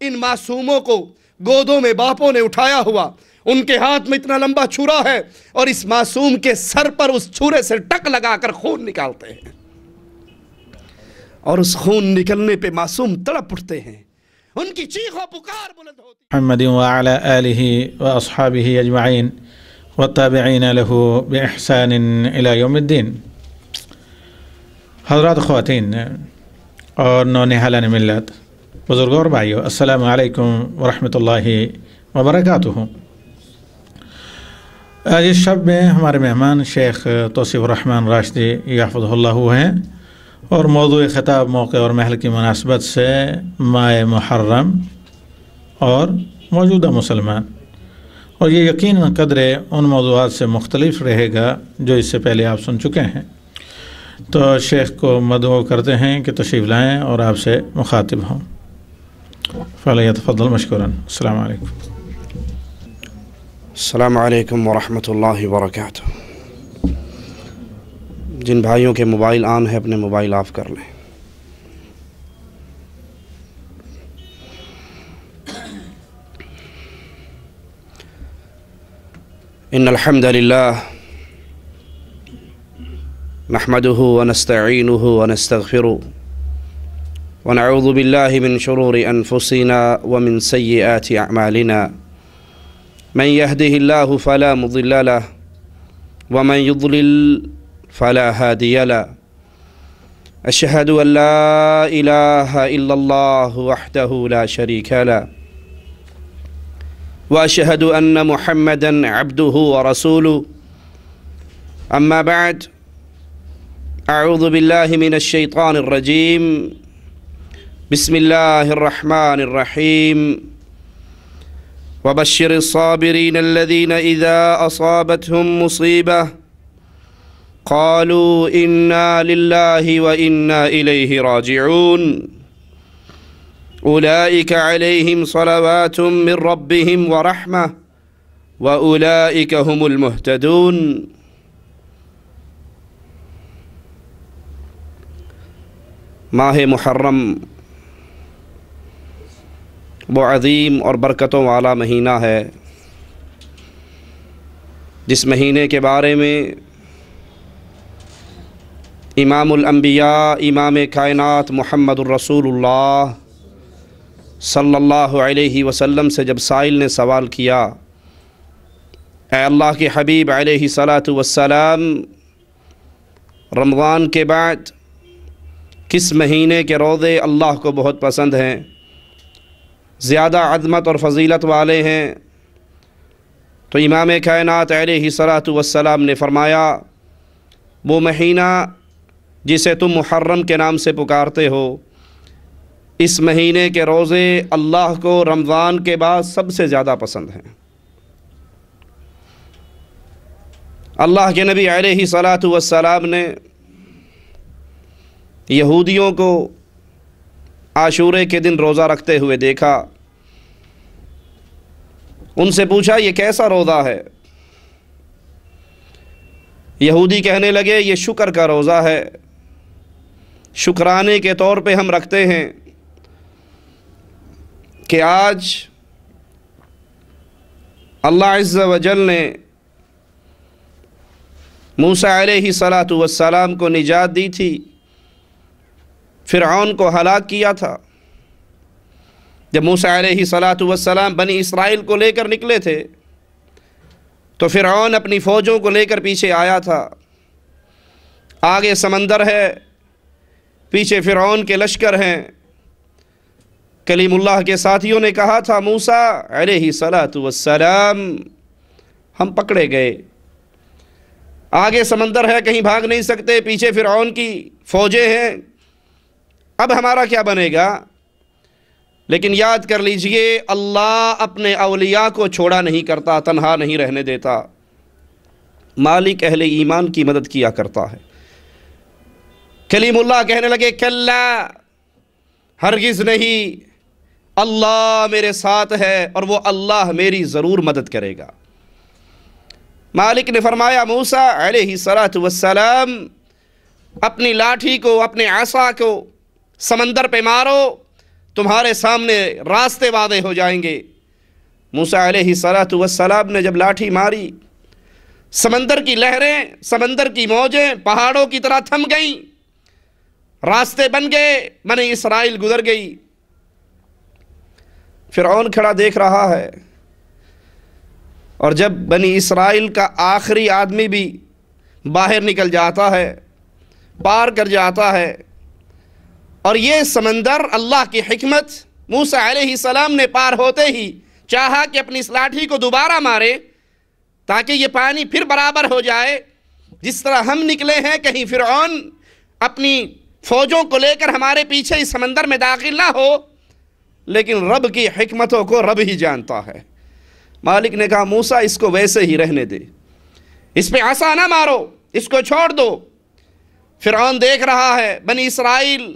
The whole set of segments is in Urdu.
ان معصوموں کو گودوں میں باپوں نے اٹھایا ہوا، ان کے ہاتھ میں اتنا لمبا چھرا ہے اور اس معصوم کے سر پر اس چھرے سے ٹک لگا کر خون نکالتے ہیں، اور اس خون نکلنے پہ معصوم تڑپ اٹھتے ہیں، ان کی چیخ و پکار بلند ہوتی ہے۔ محمد وعلى آله وأصحابه أجمعين والتابعين له بإحسان إلى يوم الدين۔ حضرات خواتین اور نونہالان ملت، بزرگوں اور بھائیوں، السلام علیکم ورحمۃ اللہ وبرکاتہ۔ آج اس شب میں ہمارے مہمان شیخ توصیف الرحمن راشدی یحفظہ اللہ ہیں، اور موضوع خطاب موقع اور محل کی مناسبت سے ماہ محرم اور موجودہ مسلمان، اور یہ یقیناً قدرے ان موضوعات سے مختلف رہے گا جو اس سے پہلے آپ سن چکے ہیں۔ تو شیخ کو مدعو کرتے ہیں کہ تشریف لائیں اور آپ سے مخاطب ہوں، فلیتفضل مشکوراً۔ السلام علیکم۔ السلام علیکم ورحمۃ اللہ وبرکاتہ۔ جن بھائیوں کے موبائل آن ہے اپنے موبائل آف کر لیں۔ ان الحمد للہ نحمده ونستعینه ونستغفره ونعوذ باللہ من شرور انفسنا ومن سیئات اعمالنا، من يهده الله فلا مضل له ومن يضلل فلا هادي له، أشهد أن لا إله إلا الله وحده لا شريك له، وأشهد أن محمدًا عبده ورسوله، أما بعد، أعوذ بالله من الشيطان الرجيم، بسم الله الرحمن الرحيم، وبشر الصابرين الذين إذا أصابتهم مصيبة قالوا إنا لله وإنا إليه راجعون، أولئك عليهم صلوات من ربهم ورحمة وأولئك هم المهتدون۔ ماہ محرم وہ عظیم اور برکتوں والا مہینہ ہے جس مہینے کے بارے میں امام الانبیاء، امام کائنات محمد الرسول اللہ صلی اللہ علیہ وسلم سے جب سائل نے سوال کیا، اے اللہ کے حبیب علیہ الصلاۃ والسلام، رمضان کے بعد کس مہینے کے روزے اللہ کو بہت پسند ہیں، زیادہ عظمت اور فضیلت والے ہیں؟ تو امام کائنات علیہ الصلاۃ والسلام نے فرمایا، وہ مہینہ جسے تم محرم کے نام سے پکارتے ہو، اس مہینے کے روزے اللہ کو رمضان کے بعد سب سے زیادہ پسند ہیں۔ اللہ کے نبی علیہ الصلاۃ والسلام نے یہودیوں کو عاشورے کے دن روزہ رکھتے ہوئے دیکھا، ان سے پوچھا یہ کیسا روزہ ہے؟ یہودی کہنے لگے یہ شکر کا روزہ ہے، شکرانے کے طور پہ ہم رکھتے ہیں کہ آج اللہ عز و جل نے موسیٰ علیہ الصلاۃ والسلام کو نجات دی تھی، فرعون کو ہلاک کیا تھا۔ جب موسیٰ علیہ الصلاۃ والسلام بنی اسرائیل کو لے کر نکلے تھے تو فرعون اپنی فوجوں کو لے کر پیچھے آیا تھا، آگے سمندر ہے، پیچھے فرعون کے لشکر ہیں۔ کلیم اللہ کے ساتھیوں نے کہا تھا موسیٰ علیہ الصلاۃ والسلام ہم پکڑے گئے، آگے سمندر ہے، کہیں بھاگ نہیں سکتے، پیچھے فرعون کی فوجیں ہیں، اب ہمارا کیا بنے گا؟ لیکن یاد کر لیجئے، اللہ اپنے اولیاء کو چھوڑا نہیں کرتا، تنہا نہیں رہنے دیتا، مالک اہل ایمان کی مدد کیا کرتا ہے۔ کلیم اللہ کہنے لگے کلا، ہرگز نہیں، اللہ میرے ساتھ ہے اور وہ اللہ میری ضرور مدد کرے گا۔ مالک نے فرمایا موسیٰ علیہ الصلاۃ والسلام اپنی لاٹھی کو، اپنے عصا کو سمندر پہ مارو تمہارے سامنے راستے واضح ہو جائیں گے۔ موسیٰ علیہ السلام نے جب لاٹھی ماری، سمندر کی لہریں، سمندر کی موجیں پہاڑوں کی طرح تھم گئیں، راستے بن گئے، بنی اسرائیل گزر گئی۔ فرعون کھڑا دیکھ رہا ہے، اور جب بنی اسرائیل کا آخری آدمی بھی باہر نکل جاتا ہے، پار کر جاتا ہے، اور یہ سمندر اللہ کی حکمت، موسیٰ علیہ السلام نے پار ہوتے ہی چاہا کہ اپنی اس لاٹھی کو دوبارہ مارے تاکہ یہ پانی پھر برابر ہو جائے۔ جس طرح ہم نکلے ہیں، کہیں فرعون اپنی فوجوں کو لے کر ہمارے پیچھے اس سمندر میں داخل نہ ہو، لیکن رب کی حکمتوں کو رب ہی جانتا ہے۔ مالک نے کہا موسیٰ اس کو ویسے ہی رہنے دے، اس پہ عصا نہ مارو، اس کو چھوڑ دو۔ فرعون دیکھ رہا ہے بنی اسرائیل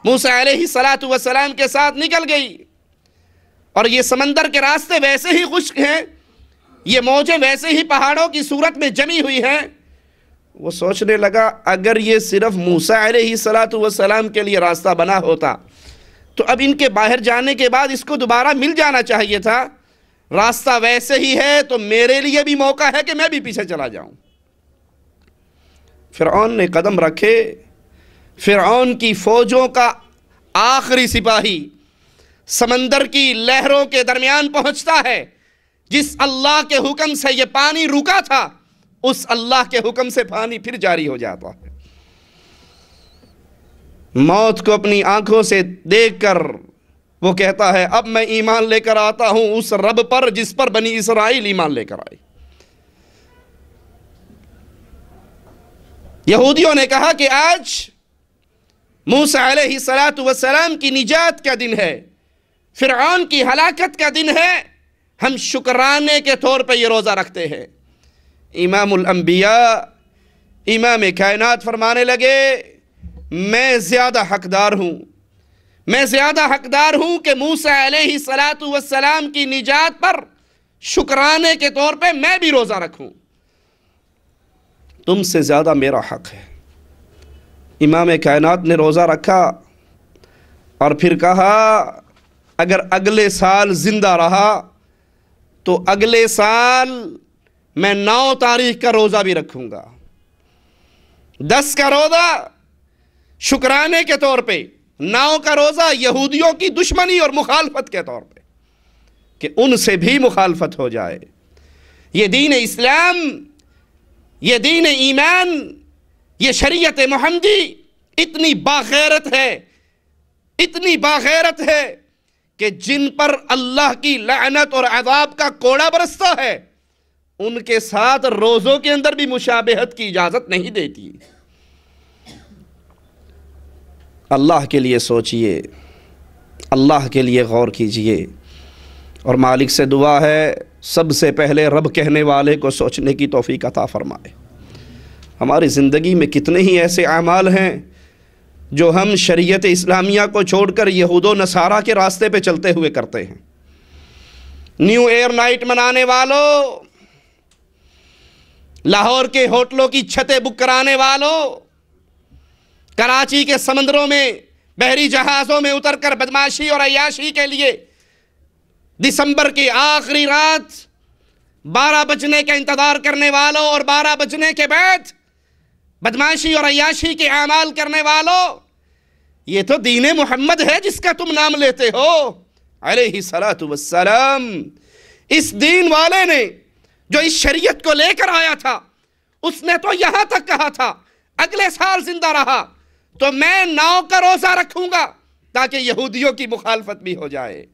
موسیٰ علیہ السلام کے ساتھ نکل گئی، اور یہ سمندر کے راستے ویسے ہی خشک ہیں، یہ موجیں ویسے ہی پہاڑوں کی صورت میں جمی ہوئی ہیں۔ وہ سوچنے لگا اگر یہ صرف موسیٰ علیہ السلام کے لیے راستہ بنا ہوتا تو اب ان کے باہر جانے کے بعد اس کو دوبارہ مل جانا چاہیے تھا۔ راستہ ویسے ہی ہے تو میرے لیے بھی موقع ہے کہ میں بھی پیچھے چلا جاؤں۔ فرعون نے قدم رکھے، فرعون کی فوجوں کا آخری سپاہی سمندر کی لہروں کے درمیان پہنچتا ہے۔ جس اللہ کے حکم سے یہ پانی رکا تھا، اس اللہ کے حکم سے پانی پھر جاری ہو جاتا ہے۔ موت کو اپنی آنکھوں سے دیکھ کر وہ کہتا ہے اب میں ایمان لے کر آتا ہوں اس رب پر جس پر بنی اسرائیل ایمان لے کر آئی۔ یہودیوں نے کہا کہ آج موسیٰ علیہ السلام کی نجات کا دن ہے، فرعون کی ہلاکت کا دن ہے، ہم شکرانے کے طور پہ یہ روزہ رکھتے ہیں۔ امام الانبیاء، امام کائنات فرمانے لگے میں زیادہ حقدار ہوں، میں زیادہ حقدار ہوں کہ موسیٰ علیہ السلام کی نجات پر شکرانے کے طور پہ میں بھی روزہ رکھوں، تم سے زیادہ میرا حق ہے۔ امام کائنات نے روزہ رکھا اور پھر کہا اگر اگلے سال زندہ رہا تو اگلے سال میں 9 تاریخ کا روزہ بھی رکھوں گا، 10 کا روزہ شکرانے کے طور پہ، 9 کا روزہ یہودیوں کی دشمنی اور مخالفت کے طور پہ کہ ان سے بھی مخالفت ہو جائے۔ یہ دین اسلام، یہ دین ایمان، یہ شریعت محمدی اتنی باغیرت ہے، اتنی باغیرت ہے کہ جن پر اللہ کی لعنت اور عذاب کا کوڑا برستا ہے ان کے ساتھ روزوں کے اندر بھی مشابہت کی اجازت نہیں دیتی۔ اللہ کے لیے سوچئے، اللہ کے لیے غور کیجئے، اور مالک سے دعا ہے سب سے پہلے رب کہنے والے کو سوچنے کی توفیق عطا فرمائے۔ ہماری زندگی میں کتنے ہی ایسے اعمال ہیں جو ہم شریعت اسلامیہ کو چھوڑ کر یہود و نصارہ کے راستے پہ چلتے ہوئے کرتے ہیں۔ نیو ایئر نائٹ منانے والوں، لاہور کے ہوٹلوں کی چھتیں بک کرانے والوں، کراچی کے سمندروں میں بحری جہازوں میں اتر کر بدماشی اور عیاشی کے لیے دسمبر کی آخری رات 12 بجنے کا انتظار کرنے والوں اور 12 بجنے کے بعد بدماشی اور عیاشی کے اعمال کرنے والوں، یہ تو دین محمد ہے جس کا تم نام لیتے ہو علیہ السلام۔ اس دین والے نے جو اس شریعت کو لے کر آیا تھا اس نے تو یہاں تک کہا تھا اگلے سال زندہ رہا تو میں 9 کا روزہ رکھوں گا تاکہ یہودیوں کی مخالفت بھی ہو جائے۔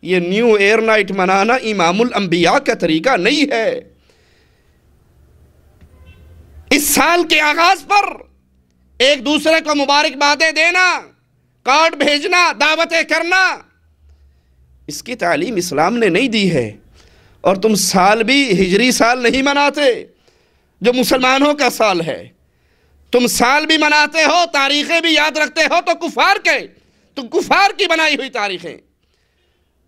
یہ نیو ایئر نائٹ منانا امام الانبیاء کا طریقہ نہیں ہے۔ اس سال کے آغاز پر ایک دوسرے کو مبارکبادیں دینا، کارڈ بھیجنا، دعوتیں کرنا، اس کی تعلیم اسلام نے نہیں دی ہے۔ اور تم سال بھی ہجری سال نہیں مناتے جو مسلمانوں کا سال ہے، تم سال بھی مناتے ہو، تاریخیں بھی یاد رکھتے ہو تو کفار کی بنائی ہوئی تاریخیں۔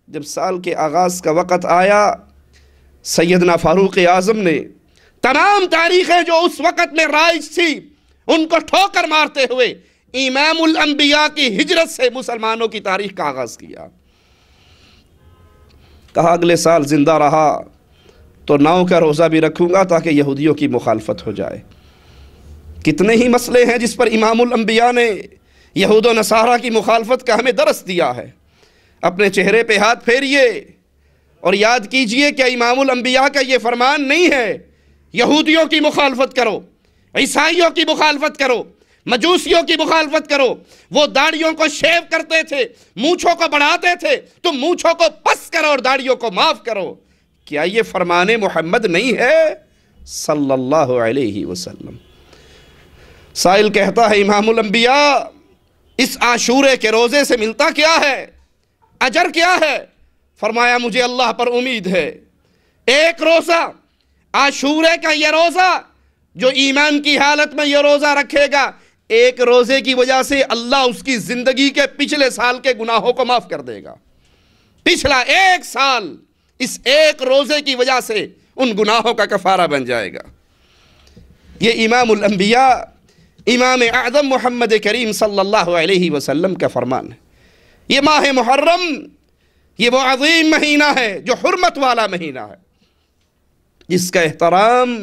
جب سال کے آغاز کا وقت آیا، سیدنا فاروق اعظم نے تمام تاریخیں جو اس وقت میں رائج تھی ان کو ٹھوکر مارتے ہوئے امام الانبیاء کی ہجرت سے مسلمانوں کی تاریخ کا آغاز کیا۔ کہا اگلے سال زندہ رہا تو 9 کا روزہ بھی رکھوں گا تاکہ یہودیوں کی مخالفت ہو جائے۔ کتنے ہی مسئلے ہیں جس پر امام الانبیاء نے یہود و نصارہ کی مخالفت کا ہمیں درس دیا ہے۔ اپنے چہرے پہ ہاتھ پھیریے اور یاد کیجئے کہ امام الانبیاء کا یہ فرمان نہیں ہے یہودیوں کی مخالفت کرو، عیسائیوں کی مخالفت کرو، مجوسیوں کی مخالفت کرو۔ وہ داڑھیوں کو شیو کرتے تھے، مونچھوں کو بڑھاتے تھے، تم مونچھوں کو پس کرو اور داڑھیوں کو معاف کرو۔ کیا یہ فرمان محمد نہیں ہے صلی اللہ علیہ وسلم؟ سائل کہتا ہے امام الانبیاء اس عاشورے کے روزے سے ملتا کیا ہے؟ اجر کیا ہے؟ فرمایا مجھے اللہ پر امید ہے، ایک روزہ عاشورے کا یہ روزہ جو ایمان کی حالت میں یہ روزہ رکھے گا، ایک روزے کی وجہ سے اللہ اس کی زندگی کے پچھلے سال کے گناہوں کو معاف کر دے گا۔ پچھلا 1 سال اس ایک روزے کی وجہ سے ان گناہوں کا کفارہ بن جائے گا۔ یہ امام الانبیاء امام اعظم محمد کریم صلی اللہ علیہ وسلم کا فرمان ہے۔ یہ ماہ محرم یہ وہ عظیم مہینہ ہے جو حرمت والا مہینہ ہے، جس کا احترام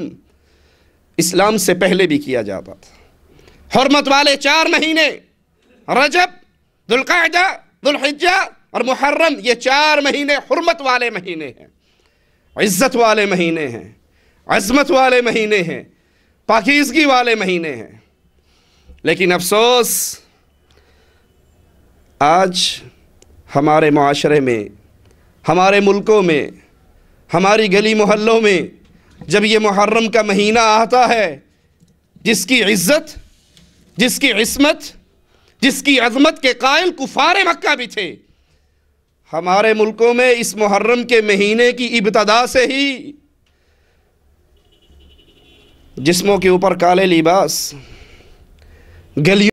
اسلام سے پہلے بھی کیا جاتا تھا۔ حرمت والے 4 مہینے رجب، ذوالقعدہ، ذوالحجہ اور محرم، یہ 4 مہینے حرمت والے مہینے ہیں، عزت والے مہینے ہیں، عظمت والے مہینے ہیں، پاکیزگی والے مہینے ہیں۔ لیکن افسوس آج ہمارے معاشرے میں، ہمارے ملکوں میں، ہماری گلی محلوں میں جب یہ محرم کا مہینہ آتا ہے، جس کی عزت، جس کی عصمت، جس کی عظمت کے قائل کفار مکہ بھی تھے، ہمارے ملکوں میں اس محرم کے مہینے کی ابتدا سے ہی جسموں کے اوپر کالے لباس، گلیوں